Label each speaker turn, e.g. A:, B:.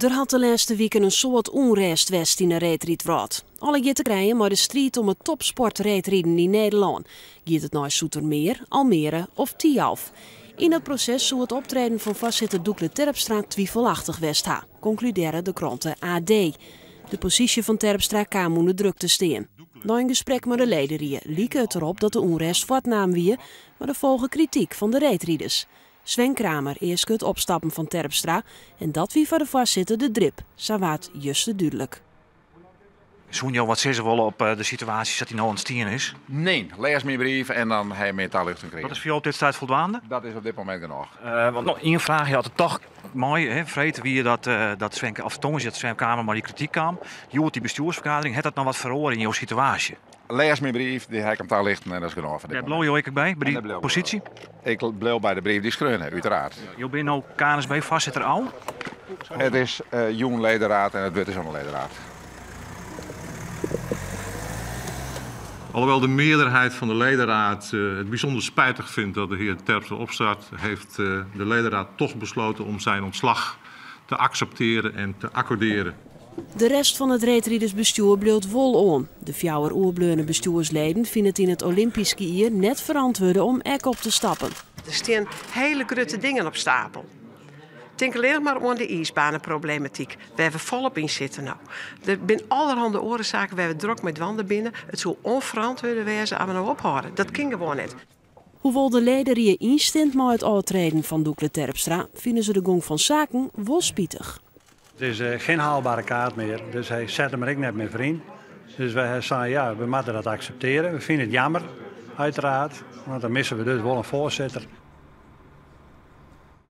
A: Er had de laatste weken een soort onrust west in de reetriedwraad. Alle gaat te krijgen maar de strijd om het topsportreetrieden in Nederland. Gaat het naar Zoetermeer, Almere of Tialf. In het proces zou het optreden van voorzitter Doekle Terpstra twijfelachtig west ha, concluderen de kranten AD. De positie van Terpstra kwam onder druk te staan. Na een gesprek met de leden lieke het erop dat de onrust voortnaam wie, maar er volgen kritiek van de reetrieders. Sven Kramer eerst het opstappen van Terpstra en dat wie voor de voorzitter de drip, zawaat juist duidelijk.
B: Zoen wat zeggen willen op de situatie dat hij nou aan het stieren is?
C: Nee, lees mijn brief en dan heb je meer toelichting krijgen.
B: Dat is voor jou op dit tijd voldoende?
C: Dat is op dit moment genoeg.
B: Want nog één vraag, je had het toch mooi, hè, vreten wie je dat Sven, of tongen dat Sven Kramer maar die kritiek kwam. Je hoort die bestuursvergadering, heeft dat nou wat verhoren in jouw situatie?
C: Lees mijn brief, die heb ik hem toelichten en dat is genoeg.
B: Daar blijf je ook bij die positie?
C: Ik blijf bij de brief die schreeuwen, uiteraard.
B: Je bent nou KNSB-voorzitter al?
C: Het is jong ledenraad en het wordt is een ledenraad.
D: Alhoewel de meerderheid van de ledenraad het bijzonder spijtig vindt dat de heer Terpstra opstapt, heeft de ledenraad toch besloten om zijn ontslag te accepteren en te accorderen.
A: De rest van het reetriedersbestuur bleef vol on. De 4 oerbleune bestuursleden vinden het in het Olympisch skiën net verantwoord om ek op te stappen.
E: Er staan hele grote dingen op stapel. Denk alleen maar aan de ijsbanenproblematiek, waar we volop in zitten nou. Er zijn allerhande oorzaken waar we druk met wanden binnen. Het zou onverantwoord wezen aan we nou ophouden. Dat ging gewoon niet.
A: Hoewel de leden hier instant met het optreden van Doekle Terpstra, vinden ze de gang van zaken wel spietig.
F: Het is geen haalbare kaart meer, dus hij zet hem er ik net meer vriend. Dus wij zeggen ja, we moeten dat accepteren. We vinden het jammer, uiteraard, want dan missen we dus wel een voorzitter.